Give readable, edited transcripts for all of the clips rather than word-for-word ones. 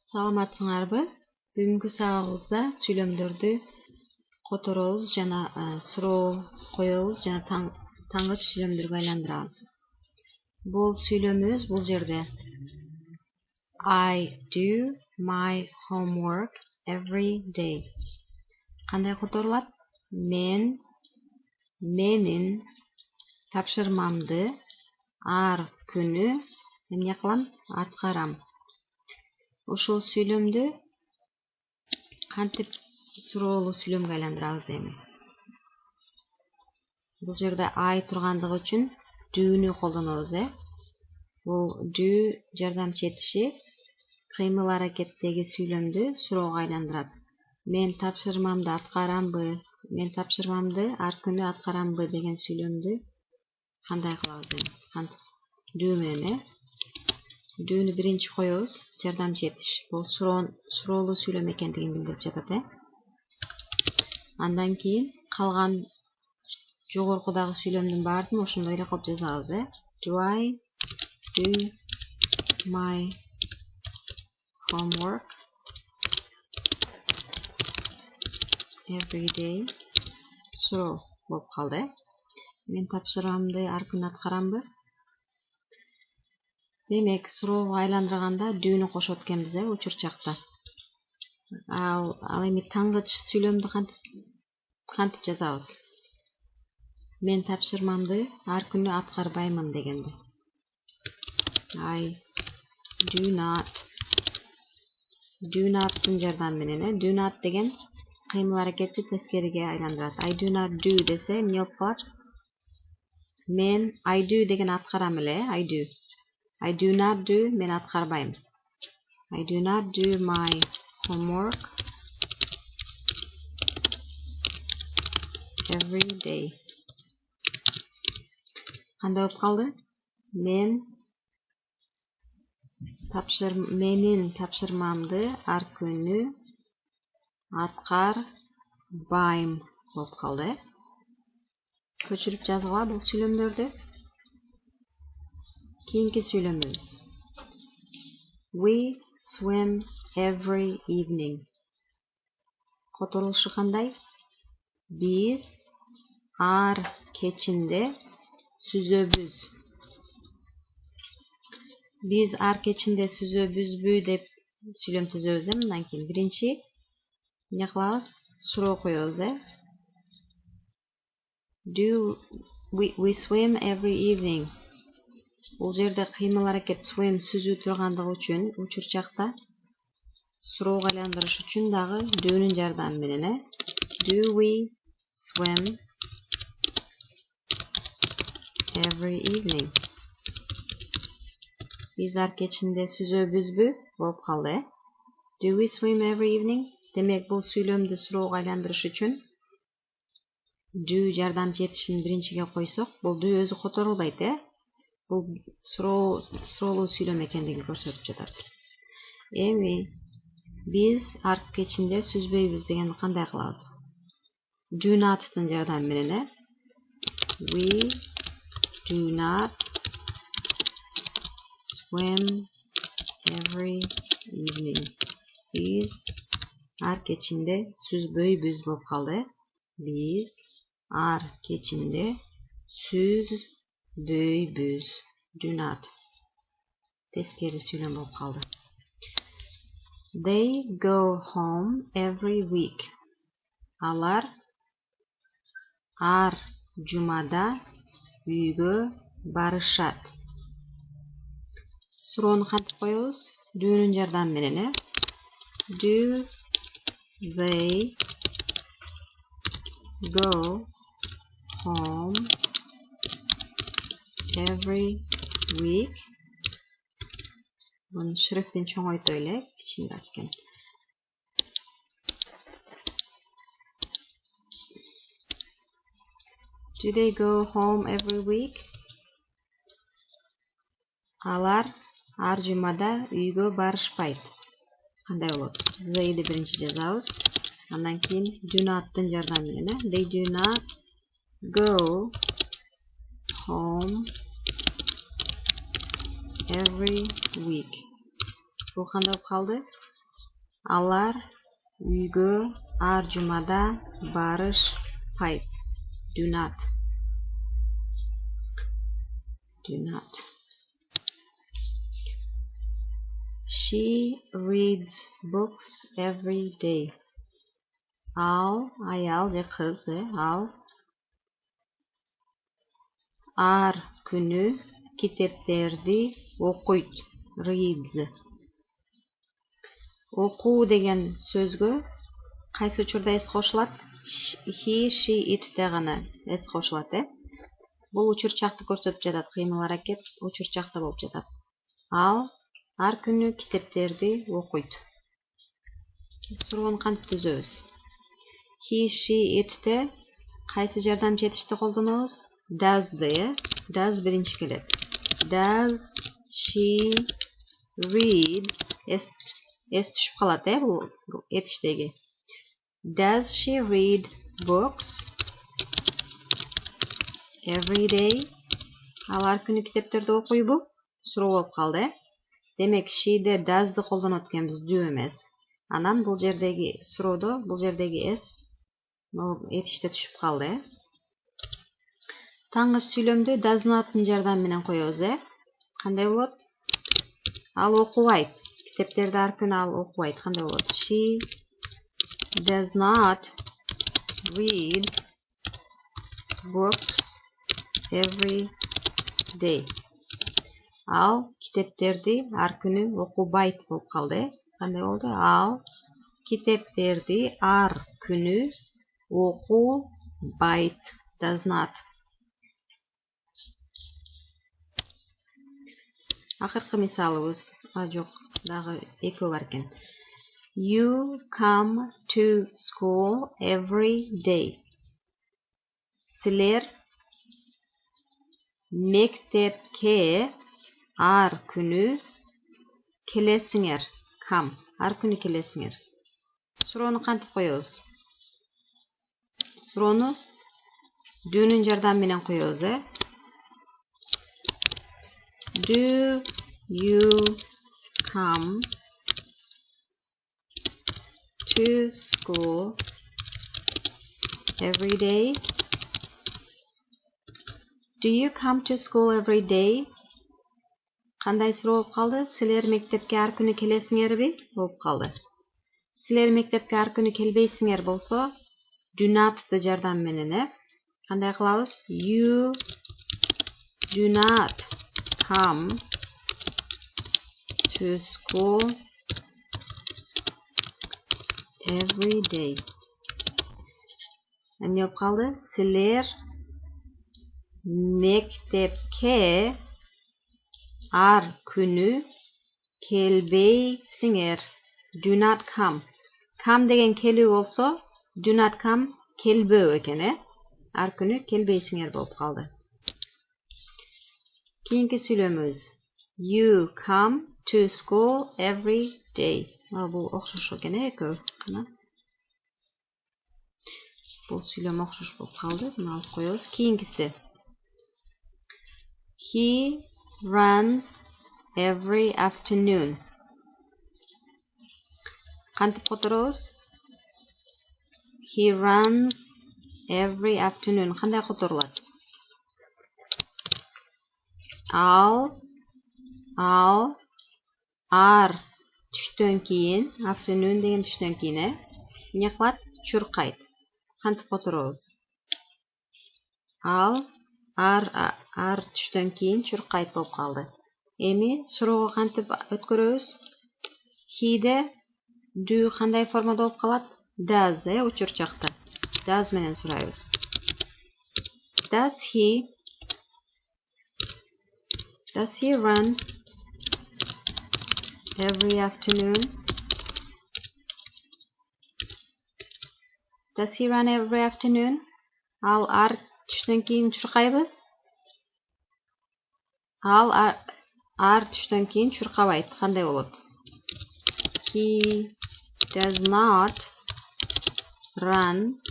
Саламатсыңарбы? Бүгүнкү сабагыбызда сүйлөмдөрдү которобуз жана суроо коебуз жана таңгыч сүйлөмдөргө айландырабыз. Бул сүйлөмүбүз бул жерде I do my homework every day. Кандай которулат? Мен менин тапшырмамды ар күнү эмне кылам? Аткарам. Ушул сүйлөмдү кантип суроолуу сүйлөмгө айландырабыз эми? Бул жерде I тургандыгы үчүн do'ну колдонобуз, Бул do жардамчы этиши кыймыл аракеттеги сүйлөмдү суроого айландырат. Мен тапшырмамды аткарамбы? Мен тапшырмамды ар күнү аткарамбы деген сүйлөмдү кандай кылабыз эми? Do менен, Do'ну биринчи коебуз, жардамчы этиш. Бул суроолуу сүйлөм экендигин билдирип жатат, Андан кийин калган жогоркудагы сүйлөмдүн баардыгын ошондой эле кылып жазабыз, Do I do my homework every day? Суроо болуп калды, Мен тапшырмамды ар күнү аткарамбы? Демек, суроого айландырганда do'ну кошот экенбиз, учурчакта. Ал эми таңгыч сүйлөмдү кантип жазабыз? Мен тапшырмамды ар күнү аткарбаймын дегенде. I do not'тын жардамы менен, do not деген кыймыл аракетти тескериге айландырат. I do not do десе эмне болуп калат? Мен I do деген аткарам эле, I do not do мен аткарбайм. I do not do my homework every day. Кандай болуп калды? Менин тапшырмамды ар күнү аткарбайм болуп калды. Көчүрүп жазгыла бул сүйлөмдөрдү. Кийинки сүйлөмүбүз. We swim every evening. Которулушу кандай? Биз ар кечинде сүзөбүз. Биз ар кечинде сүзөбүзбү деп сүйлөм түзөбүз, мындан кийин. Биринчи эмне кылабыз? Суроо коебуз, Do we swim every evening? Бул жерде кыймыл аракет swim сүзүү тургандыгы үчүн учурчакта суроого айландырыш үчүн дагы do'нун жардамы менен, Do we swim every evening? Биз ар кечинде сүзөбүзбү болуп калды, Do we swim every evening? Демек, бул сүйлөмдү суроого айландырыш үчүн do жардамчы этишин биринчиге койсок, бул do өзү которулбайт, Бул суроолуу сүйлөм экендигин көрсөтүп жатат. Эми биз ар кечинде сүзбөйбүз дегенди кандай кылабыз? Do not'тын жардамы менен, We do not swim every evening. Биз ар кечинде сүзбөйбүз болуп калды. Биз ар кечинде сүзбөйбүз. Do not. Тескери сүйлөм болуп калды. They go home every week. Алар ар жумада үйгө барышат. Суроону кантип коебуз? Do'нун жардамы менен, Do they go home every week? Буну шрифтин чоңойтойлу, кичинирээк экен. Do they go home every week? Алар ар жумада үйгө барышпайт. Кандай болот? They'ди биринчи жазабыз. Андан кийин do not'тын жардамы менен, They do not go home every week. Бул кандай болуп калды? Алар үйгө ар жумада барышпайт. Do not. She reads books every day. Ал, аял же кыз, ал ар күнү китептерди окуйт. Reads. Окуу деген сөзгө кайсы учурда эс кошулат? He, she, it'те гана эс кошулат, Бул учурчакты көрсөтүп жатат, кыймыл аракет учурчакта болуп жатат. Ал ар күнү китептерди окуйт. Суроону кантип түзөбүз? He, she, it'те кайсы жардам четишти колдонобуз? Does'ды, Does биринчи келет. Does she read? Эс түшүп калат, бул этиштеги. Does she read books every day? Ал ар күнү китептерди окуйбу? Суроо болуп калды, Демек, she'де does'ды колдонот экенбиз, do эмес. Анан бул жердеги суроодо, бул жердеги s этиште түшүп калды, Таңгыч сүйлөмдү does not'тын жардамы менен коебуз, Кандай болот? Ал окубайт. Китептерди ар күнү ал окубайт. Кандай болот? She does not read books every day. Ал китептерди ар күнү окубайт болуп калды. Кандай болду? Ал китептерди ар күнү окубайт. Does not. Акыркы мисалыбыз, жок, дагы экөө бар экен. You come to school every day. Силер мектепке ар күнү келесиңер. Come, ар күнү келесиңер. Суроону кантип коебуз? Суроону do'нун жардамы менен коебуз, Do you come to school every day? Do you come to school every day? Кандай суроо болуп калды? Силер мектепке ар күнү келесиңерби? Болуп калды. Силер мектепке ар күнү келбейсиңер болсо, do not'ты жардам менен, Кандай кылабыз? You do not come to school every day. Эмне болуп калды? Силер мектепке ар күнү келбейсиңер. Do not come. Come деген келүү болсо, do not come келбөө экен, Ар күнү келбейсиңер болуп калды. Кийинки сүйлөмүбүз. You come to school every day. Бул окшош экен, экөө. Бул сүйлөм окшош болуп калды. Буну алып коебуз. Кийинкиси. He runs every afternoon. Кантип которобуз? He runs every afternoon. Кандай которулат? Ал ар түштөн кийин, afternoon деген түштөн кийин, эмне кылат? Чуркайт. Кантип которобуз? Ал ар түштөн кийин чуркайт болуп калды. Эми суроого кантип өткөрөбүз? He'де do кандай формада болуп калат? Does, учурчакта. Does менен сурайбыз. Does he run every afternoon? Does he run every afternoon? Ал ар түштөн кийин чуркайбы? Ал ар түштөн кийин чуркабайт. Кандай болот? He does not run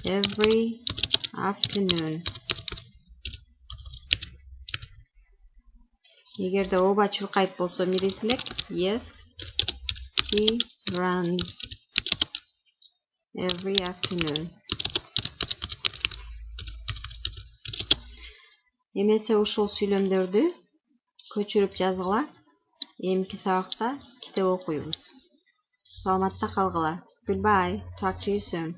every afternoon. Эгерде оба чуркайт болсо эмне дейт элек? Yes, he runs every afternoon. Emесе ушул сүйлөмдөрдү көчүрүп жазгыла. Эмки сабакта китеп окуйбуз. Саламатта калгыла. Goodbye. Talk to you soon.